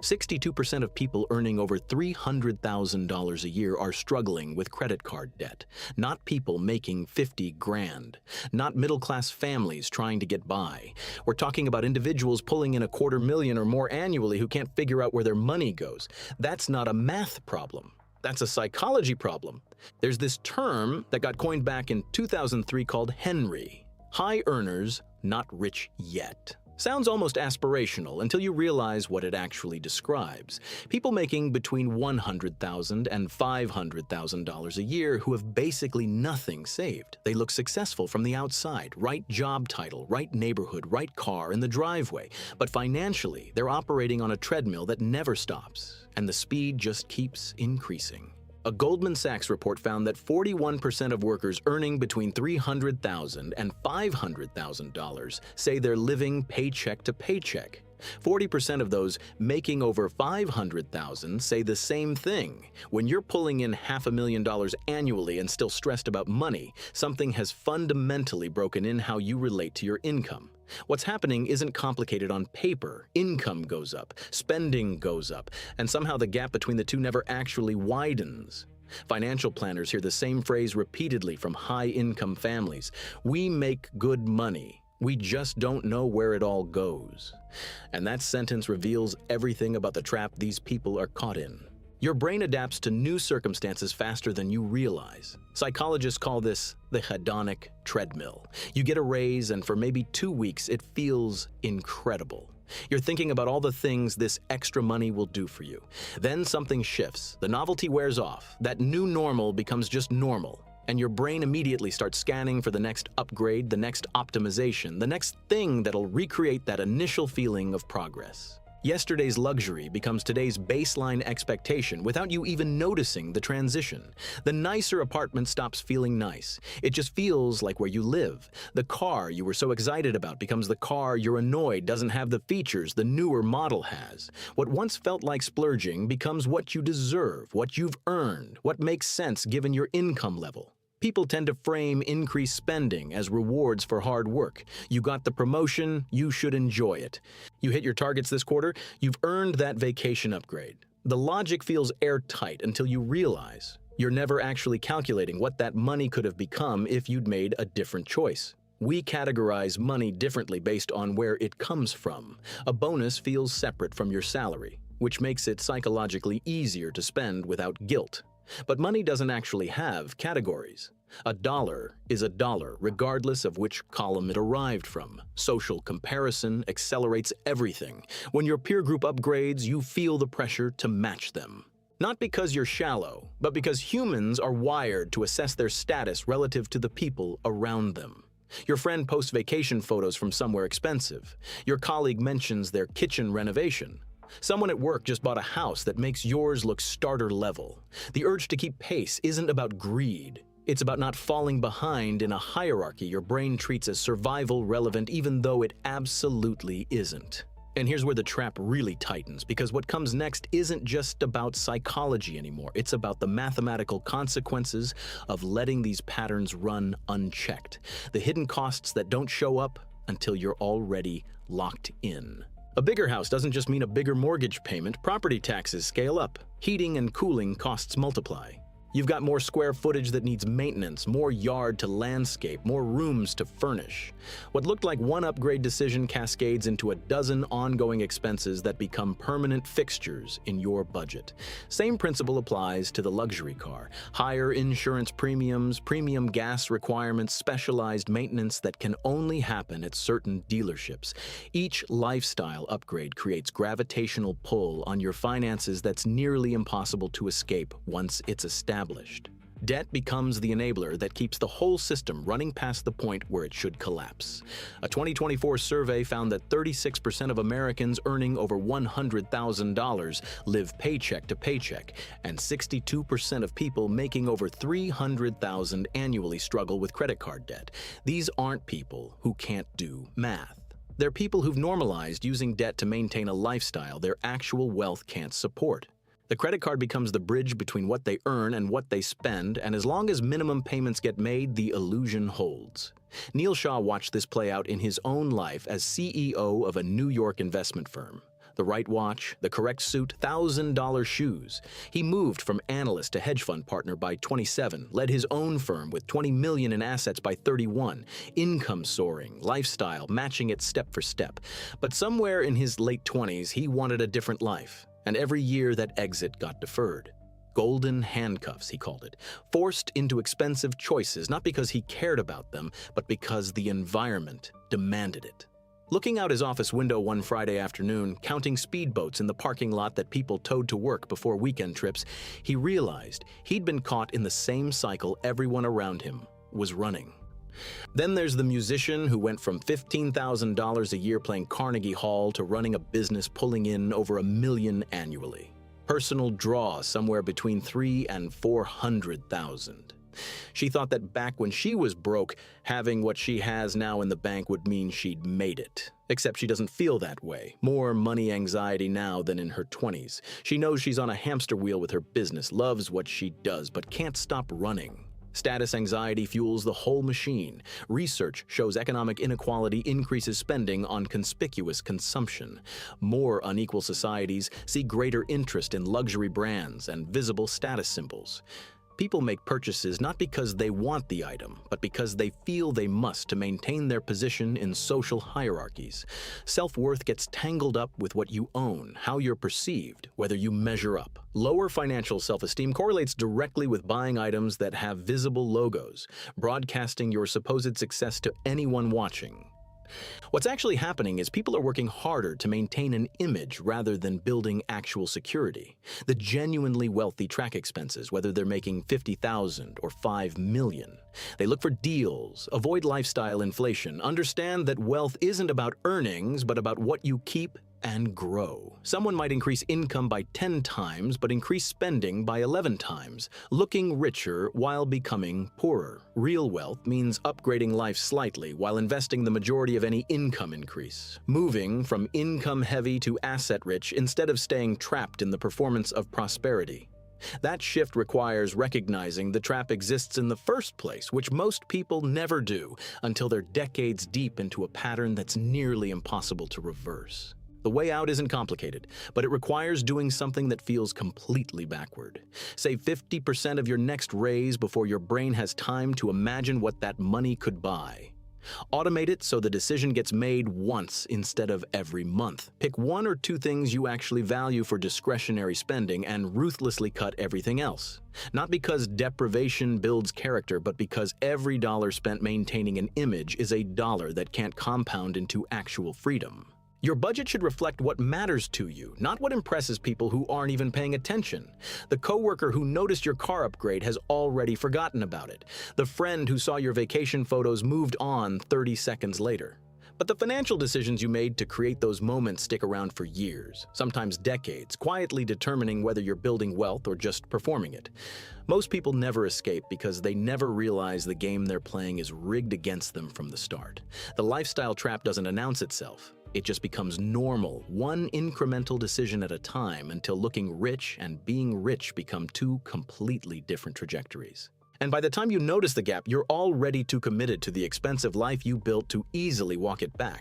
62% of people earning over $300,000 a year are struggling with credit card debt, not people making 50 grand, not middle-class families trying to get by. We're talking about individuals pulling in $250,000 or more annually who can't figure out where their money goes. That's not a math problem. That's a psychology problem. There's this term that got coined back in 2003 called Henry. High earners, not rich yet. Sounds almost aspirational until you realize what it actually describes. People making between $100,000 and $500,000 a year who have basically nothing saved. They look successful from the outside, right job title, right neighborhood, right car in the driveway. But financially, they're operating on a treadmill that never stops, and the speed just keeps increasing. A Goldman Sachs report found that 41% of workers earning between $300,000 and $500,000 say they're living paycheck to paycheck. 40% of those making over $500,000 say the same thing. When you're pulling in $500,000 annually and still stressed about money, something has fundamentally broken in how you relate to your income. What's happening isn't complicated on paper. Income goes up, spending goes up, and somehow the gap between the two never actually widens. Financial planners hear the same phrase repeatedly from high-income families. We make good money. We just don't know where it all goes. And that sentence reveals everything about the trap these people are caught in. Your brain adapts to new circumstances faster than you realize. Psychologists call this the hedonic treadmill. You get a raise, and for maybe 2 weeks, it feels incredible. You're thinking about all the things this extra money will do for you. Then something shifts. The novelty wears off. That new normal becomes just normal. And your brain immediately starts scanning for the next upgrade, the next optimization, the next thing that'll recreate that initial feeling of progress. Yesterday's luxury becomes today's baseline expectation without you even noticing the transition. The nicer apartment stops feeling nice. It just feels like where you live. The car you were so excited about becomes the car you're annoyed doesn't have the features the newer model has. What once felt like splurging becomes what you deserve, what you've earned, what makes sense given your income level. People tend to frame increased spending as rewards for hard work. You got the promotion, you should enjoy it. You hit your targets this quarter, you've earned that vacation upgrade. The logic feels airtight until you realize you're never actually calculating what that money could have become if you'd made a different choice. We categorize money differently based on where it comes from. A bonus feels separate from your salary, which makes it psychologically easier to spend without guilt. But money doesn't actually have categories. A dollar is a dollar, regardless of which column it arrived from. Social comparison accelerates everything. When your peer group upgrades, you feel the pressure to match them. Not because you're shallow, but because humans are wired to assess their status relative to the people around them. Your friend posts vacation photos from somewhere expensive. Your colleague mentions their kitchen renovation. Someone at work just bought a house that makes yours look starter level. The urge to keep pace isn't about greed. It's about not falling behind in a hierarchy your brain treats as survival relevant even though it absolutely isn't. And here's where the trap really tightens, because what comes next isn't just about psychology anymore. It's about the mathematical consequences of letting these patterns run unchecked. The hidden costs that don't show up until you're already locked in. A bigger house doesn't just mean a bigger mortgage payment. Property taxes scale up. Heating and cooling costs multiply. You've got more square footage that needs maintenance, more yard to landscape, more rooms to furnish. What looked like one upgrade decision cascades into a dozen ongoing expenses that become permanent fixtures in your budget. Same principle applies to the luxury car. Higher insurance premiums, premium gas requirements, specialized maintenance that can only happen at certain dealerships. Each lifestyle upgrade creates gravitational pull on your finances that's nearly impossible to escape once it's established. Debt becomes the enabler that keeps the whole system running past the point where it should collapse. A 2024 survey found that 36% of Americans earning over $100,000 live paycheck to paycheck, and 62% of people making over $300,000 annually struggle with credit card debt. These aren't people who can't do math. They're people who've normalized using debt to maintain a lifestyle their actual wealth can't support. The credit card becomes the bridge between what they earn and what they spend, and as long as minimum payments get made, the illusion holds. Neil Shah watched this play out in his own life as CEO of a New York investment firm. The right watch, the correct suit, $1,000 shoes. He moved from analyst to hedge fund partner by 27, led his own firm with 20 million in assets by 31, income soaring, lifestyle matching it step for step. But somewhere in his late 20s, he wanted a different life, and every year that exit got deferred. Golden handcuffs, he called it, forced into expensive choices, not because he cared about them, but because the environment demanded it. Looking out his office window one Friday afternoon, counting speedboats in the parking lot that people towed to work before weekend trips, he realized he'd been caught in the same cycle everyone around him was running. Then there's the musician who went from $15,000 a year playing Carnegie Hall to running a business pulling in over $1 million annually. Personal draw somewhere between $300,000 and $400,000. She thought that back when she was broke, having what she has now in the bank would mean she'd made it. Except she doesn't feel that way. More money anxiety now than in her 20s. She knows she's on a hamster wheel with her business, loves what she does, but can't stop running. Status anxiety fuels the whole machine. Research shows economic inequality increases spending on conspicuous consumption. More unequal societies see greater interest in luxury brands and visible status symbols. People make purchases not because they want the item, but because they feel they must to maintain their position in social hierarchies. Self-worth gets tangled up with what you own, how you're perceived, whether you measure up. Lower financial self-esteem correlates directly with buying items that have visible logos, broadcasting your supposed success to anyone watching. What's actually happening is people are working harder to maintain an image rather than building actual security. The genuinely wealthy track expenses, whether they're making $50,000 or $5 million. They look for deals, avoid lifestyle inflation, understand that wealth isn't about earnings, but about what you keep and grow. Someone might increase income by 10 times, but increase spending by 11 times, looking richer while becoming poorer. Real wealth means upgrading life slightly while investing the majority of any income increase, moving from income-heavy to asset-rich instead of staying trapped in the performance of prosperity. That shift requires recognizing the trap exists in the first place, which most people never do until they're decades deep into a pattern that's nearly impossible to reverse. The way out isn't complicated, but it requires doing something that feels completely backward. Save 50% of your next raise before your brain has time to imagine what that money could buy. Automate it so the decision gets made once instead of every month. Pick one or two things you actually value for discretionary spending and ruthlessly cut everything else. Not because deprivation builds character, but because every dollar spent maintaining an image is a dollar that can't compound into actual freedom. Your budget should reflect what matters to you, not what impresses people who aren't even paying attention. The coworker who noticed your car upgrade has already forgotten about it. The friend who saw your vacation photos moved on 30 seconds later. But the financial decisions you made to create those moments stick around for years, sometimes decades, quietly determining whether you're building wealth or just performing it. Most people never escape because they never realize the game they're playing is rigged against them from the start. The lifestyle trap doesn't announce itself. It just becomes normal, one incremental decision at a time, until looking rich and being rich become two completely different trajectories. And by the time you notice the gap, you're already too committed to the expensive life you built to easily walk it back.